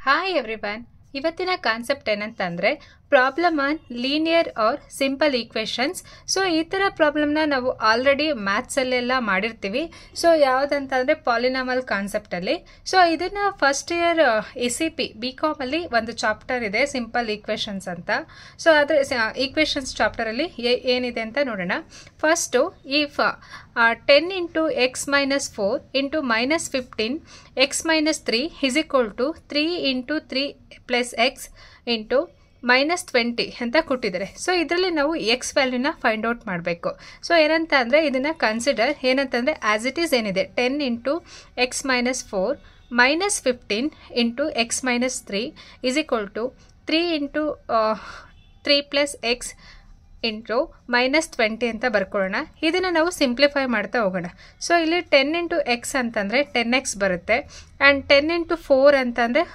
Hi everyone, ಇವತ್ತಿನ concept ಏನಂತಂದರೆ problem on linear or simple equations. So ಈ ಥರ ಪ್ರಾಬ್ಲಮ್ನ ನಾವು ಆಲ್ರೆಡಿ ಮ್ಯಾಥ್ಸಲ್ಲೆಲ್ಲ ಮಾಡಿರ್ತೀವಿ. ಸೊ ಯಾವುದಂತಂದರೆ ಪಾಲಿನಾಮಲ್ ಕಾನ್ಸೆಪ್ಟಲ್ಲಿ. ಸೊ ಇದನ್ನು ಫಸ್ಟ್ ಇಯರ್ SCP BComಲ್ಲಿ ಒಂದು ಚಾಪ್ಟರ್ ಇದೆ, ಸಿಂಪಲ್ ಈಕ್ವೇಷನ್ಸ್ ಅಂತ. ಸೊ ಅದರ ಈಕ್ವೇಷನ್ಸ್ ಚಾಪ್ಟರಲ್ಲಿ ಏನಿದೆ ಅಂತ ನೋಡೋಣ. First if 10 into x minus 4 into minus 15 x minus 3 is equal to 3 into 3 plus x into minus 20 ಅಂತ ಕೊಟ್ಟಿದ್ದಾರೆ. ಸೊ ಇದರಲ್ಲಿ ನಾವು ಎಕ್ಸ್ ವ್ಯಾಲ್ಯೂನ ಫೈಂಡ್ ಔಟ್ ಮಾಡಬೇಕು. ಸೊ ಏನಂತ ಅಂದರೆ ಇದನ್ನು ಕನ್ಸಿಡರ್ ಏನಂತಂದರೆ ಆ್ಯಸ್ ಇಟ್ ಈಸ್ ಏನಿದೆ 10 into x minus 4 minus 15 into x minus 3 is equal to 3 into 3 plus x into -20 ಅಂತ ಬರ್ಕೊಳ್ಳೋಣ. ಇದನ್ನು ನಾವು ಸಿಂಪ್ಲಿಫೈ ಮಾಡ್ತಾ ಹೋಗೋಣ. ಸೊ ಇಲ್ಲಿ 10 into x ಅಂತಂದರೆ 10x ಬರುತ್ತೆ. ಆ್ಯಂಡ್ 10 into 4 ಅಂತಂದರೆ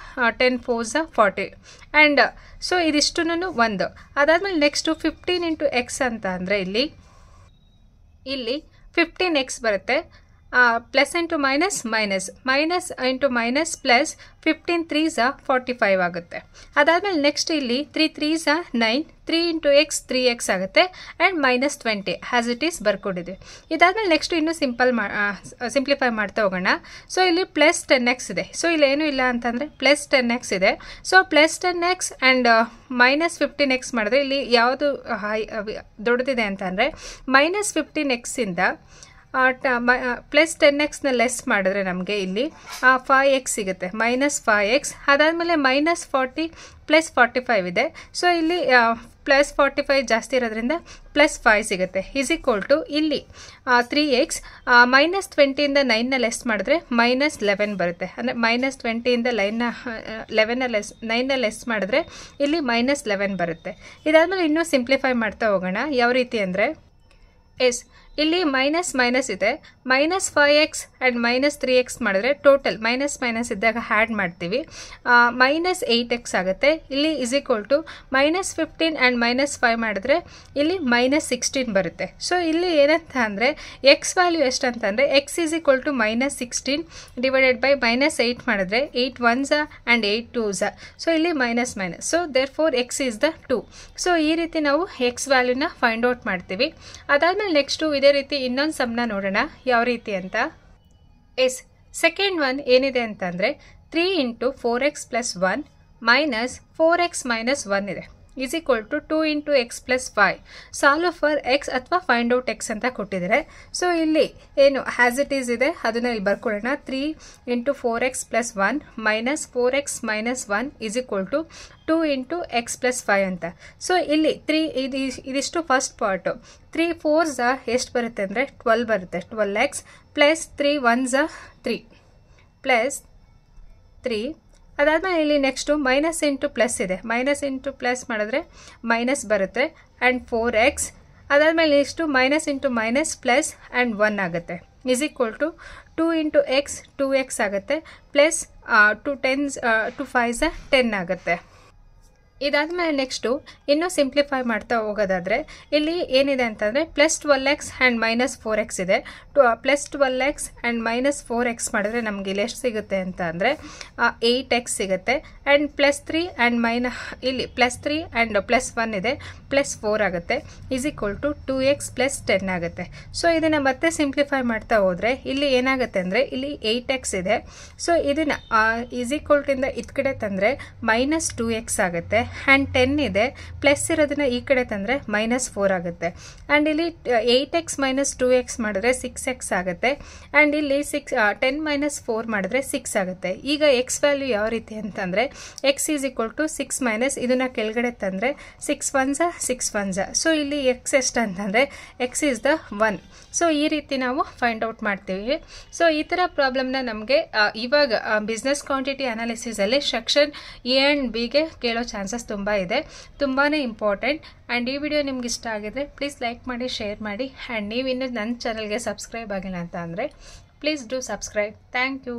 10 4s 40. ಆ್ಯಂಡ್ ಸೊ ಇದಿಷ್ಟು ಒಂದು. ಅದಾದಮೇಲೆ ನೆಕ್ಸ್ಟು 15 into x ಅಂತ ಅಂದರೆ ಇಲ್ಲಿ 15x ಬರುತ್ತೆ. Plus into minus minus minus into minus plus 15 3s 45 ಆಗುತ್ತೆ. ಅದಾದಮೇಲೆ ನೆಕ್ಸ್ಟ್ ಇಲ್ಲಿ 3 3s 9, 3 into x 3x ಆಗುತ್ತೆ. ಆ್ಯಂಡ್ -20 ಆ್ಯಸ್ ಇಟ್ ಈಸ್ ಬರ್ಕೊಂಡಿದ್ವಿ. ಇದಾದಮೇಲೆ ನೆಕ್ಸ್ಟ್ ಇನ್ನೂ ಸಿಂಪ್ಲಿಫೈ ಮಾಡ್ತಾ ಹೋಗೋಣ. ಸೊ ಇಲ್ಲಿ ಪ್ಲಸ್ 10x ಇದೆ. ಸೊ ಇಲ್ಲಿ ಏನೂ ಇಲ್ಲ ಅಂತಂದರೆ ಪ್ಲಸ್ 10x ಇದೆ. So plus 10x and -15x ಮಾಡಿದ್ರೆ ಇಲ್ಲಿ ಯಾವುದು ದೊಡ್ಡದಿದೆ ಅಂತಂದರೆ -15x ಪ್ಲಸ್ 10xನ ಲೆಸ್ ಮಾಡಿದ್ರೆ ನಮಗೆ ಇಲ್ಲಿ 5x ಸಿಗುತ್ತೆ, -5x. ಅದಾದಮೇಲೆ -40 ಪ್ಲಸ್ 45 ಇದೆ. ಸೊ ಇಲ್ಲಿ ಪ್ಲಸ್ 45 ಜಾಸ್ತಿ ಇರೋದ್ರಿಂದ ಪ್ಲಸ್ 5 ಸಿಗುತ್ತೆ. ಈಸ್ ಈಕ್ವಲ್ ಟು ಇಲ್ಲಿ 3x -20ಇಂದ 9ನ ಲೆಸ್ ಮಾಡಿದ್ರೆ -11 ಬರುತ್ತೆ. ಅಂದರೆ -20ಇಂದ 9ನ ಲೆಸ್ ಮಾಡಿದ್ರೆ ಇಲ್ಲಿ -11 ಬರುತ್ತೆ. ಇದಾದಮೇಲೆ ಇನ್ನೂ ಸಿಂಪ್ಲಿಫೈ ಮಾಡ್ತಾ ಹೋಗೋಣ. ಯಾವ ರೀತಿ ಅಂದರೆ ಇಲ್ಲಿ ಮೈನಸ್ ಮೈನಸ್ ಇದೆ, -5x ಆ್ಯಂಡ್ -3x ಮಾಡಿದ್ರೆ ಟೋಟಲ್ ಮೈನಸ್ ಇದ್ದಾಗ ಆ್ಯಡ್ ಮಾಡ್ತೀವಿ, -8x ಆಗುತ್ತೆ. ಇಲ್ಲಿ ಇಸ್ ಈಕ್ವಲ್ ಟು -15 ಆ್ಯಂಡ್ -5 ಮಾಡಿದ್ರೆ ಇಲ್ಲಿ -16 ಬರುತ್ತೆ. ಸೊ ಇಲ್ಲಿ ಏನಂತ ಅಂದರೆ ಎಕ್ಸ್ ವ್ಯಾಲ್ಯೂ ಎಷ್ಟು ಅಂತಂದರೆ x is equal to -16 divided by -8 ಮಾಡಿದ್ರೆ 8 1s ಆ್ಯಂಡ್ 8 2s. ಸೊ ಇಲ್ಲಿ minus so therefore x is the 2. So ಈ ರೀತಿ ನಾವು ಎಕ್ಸ್ ವ್ಯಾಲ್ಯೂನ ಫೈಂಡ್ ಔಟ್ ಮಾಡ್ತೀವಿ. ಅದಾದಮೇಲೆ ನೆಕ್ಸ್ಟು ಇದೇ ರೀತಿ ಇನ್ನೊಂದು ಸಮ್ನ ನೋಡೋಣ ಯಾವ ರೀತಿ ಅಂತ. ಸೆಕೆಂಡ್ ಒನ್ ಏನಿದೆ ಅಂತಂದರೆ 3 into 4x plus 1 minus 4x minus 1 ಇದೆ, is equal to 2 into x plus 5. Solve for x ಅಥವಾ ಫೈಂಡ್ ಔಟ್ ಎಕ್ಸ್ ಅಂತ ಕೊಟ್ಟಿದ್ದಾರೆ. ಸೊ ಇಲ್ಲಿ ಏನು ಹ್ಯಾಸ್ ಇಟ್ ಈಸ್ ಇದೆ ಅದನ್ನು ಇಲ್ಲಿ ಬರ್ಕೊಳ್ಳೋಣ. 3 into 4x plus 1 minus 4x minus 1 is equal to 2 into x plus 5 ಅಂತ. ಸೊ ಇಲ್ಲಿ 3 ಇದಿಷ್ಟು ಫಸ್ಟ್ ಪಾರ್ಟು. 3 4s ಎಷ್ಟು ಬರುತ್ತೆ ಅಂದರೆ 12 ಬರುತ್ತೆ. 12x plus 3 1s 3 plus 3. ಅದಾದಮೇಲೆ ಇಲ್ಲಿ ನೆಕ್ಸ್ಟು ಮೈನಸ್ ಇಂಟು ಪ್ಲಸ್ ಇದೆ, ಮೈನಸ್ ಇಂಟು ಪ್ಲಸ್ ಮಾಡಿದ್ರೆ ಮೈನಸ್ ಬರುತ್ತೆ. ಆ್ಯಂಡ್ 4x ಅದಾದಮೇಲೆ next minus into minus plus and 1 ಆಗುತ್ತೆ. Is equal to 2 into x 2x ಆಗುತ್ತೆ. ಪ್ಲಸ್ 2 5s 10 ಆಗುತ್ತೆ. ಇದಾದಮೇಲೆ ನೆಕ್ಸ್ಟು ಇನ್ನೂ ಸಿಂಪ್ಲಿಫೈ ಮಾಡ್ತಾ ಹೋಗೋದಾದರೆ ಇಲ್ಲಿ ಏನಿದೆ ಅಂತಂದರೆ ಪ್ಲಸ್ 12x ಆ್ಯಂಡ್ -4x ಇದೆ. ಪ್ಲಸ್ 12x ಆ್ಯಂಡ್ -4x ಮಾಡಿದ್ರೆ ನಮಗೆ ಇಲ್ಲಿ ಎಷ್ಟು ಸಿಗುತ್ತೆ ಅಂತ ಅಂದರೆ 8x ಸಿಗುತ್ತೆ. ಆ್ಯಂಡ್ ಪ್ಲಸ್ 3 ಆ್ಯಂಡ್ ಇಲ್ಲಿ ಪ್ಲಸ್ 3 ಆ್ಯಂಡ್ ಪ್ಲಸ್ 1 ಇದೆ, ಪ್ಲಸ್ 4 ಆಗುತ್ತೆ. Is equal to 2x plus 10 ಆಗುತ್ತೆ. ಸೊ ಇದನ್ನು ಮತ್ತೆ ಸಿಂಪ್ಲಿಫೈ ಮಾಡ್ತಾ ಹೋದರೆ ಇಲ್ಲಿ ಏನಾಗುತ್ತೆ ಅಂದರೆ ಇಲ್ಲಿ 8x ಇದೆ. ಸೊ ಇದನ್ನು ಈಸ್ ಈಕ್ವಲ್ ಟು ಇಂದ ಇದು ಕಡೆ ತಂದರೆ -2x ಆಗುತ್ತೆ. ಆ್ಯಂಡ್ 10 ಇದೆ, ಪ್ಲಸ್ ಇರೋದನ್ನ ಈ ಕಡೆ ತಂದರೆ -4 ಆಗುತ್ತೆ. ಆ್ಯಂಡ್ ಇಲ್ಲಿ 8x - 2x ಮಾಡಿದ್ರೆ 6x ಆಗುತ್ತೆ. ಆ್ಯಂಡ್ ಇಲ್ಲಿ 10 - 4 ಮಾಡಿದ್ರೆ 6 ಆಗುತ್ತೆ. ಈಗ ಎಕ್ಸ್ ವ್ಯಾಲ್ಯೂ ಯಾವ ರೀತಿ ಅಂತಂದರೆ ಎಕ್ಸ್ ಈಸ್ ಈಕ್ವಲ್ ಟು 6 ಇದನ್ನು ಕೆಳಗಡೆ ತಂದರೆ 6 1s 6 1s. ಸೊ ಇಲ್ಲಿ ಎಕ್ಸ್ ಎಷ್ಟು ಅಂತಂದರೆ ಎಕ್ಸ್ ಈಸ್ ದ 1. ಸೊ ಈ ರೀತಿ ನಾವು ಫೈಂಡ್ ಔಟ್ ಮಾಡ್ತೀವಿ. ಸೊ ಈ ಥರ ಪ್ರಾಬ್ಲಮ್ನ ನಮಗೆ ಇವಾಗ ಬಿಸ್ನೆಸ್ ಕ್ವಾಂಟಿಟಿ ಅನಾಲಿಸಿಸಲ್ಲಿ ಸೆಕ್ಷನ್ ಎ ಆ್ಯಂಡ್ ಬಿಗೆ ಕೇಳೋ ಚಾನ್ಸಸ್ ತುಂಬ ಇದೆ, ತುಂಬಾ ಇಂಪಾರ್ಟೆಂಟ್. ಆ್ಯಂಡ್ ಈ ವಿಡಿಯೋ ನಿಮ್ಗೆ ಇಷ್ಟ ಆಗಿದ್ರೆ ಪ್ಲೀಸ್ ಲೈಕ್ ಮಾಡಿ, ಶೇರ್ ಮಾಡಿ. ಆ್ಯಂಡ್ ನೀವು ಇನ್ನೂ ನನ್ನ ಚಾನಲ್ಗೆ ಸಬ್ಸ್ಕ್ರೈಬ್ ಆಗಿಲ್ಲ ಅಂತ ಅಂದರೆ please do subscribe. Thank you.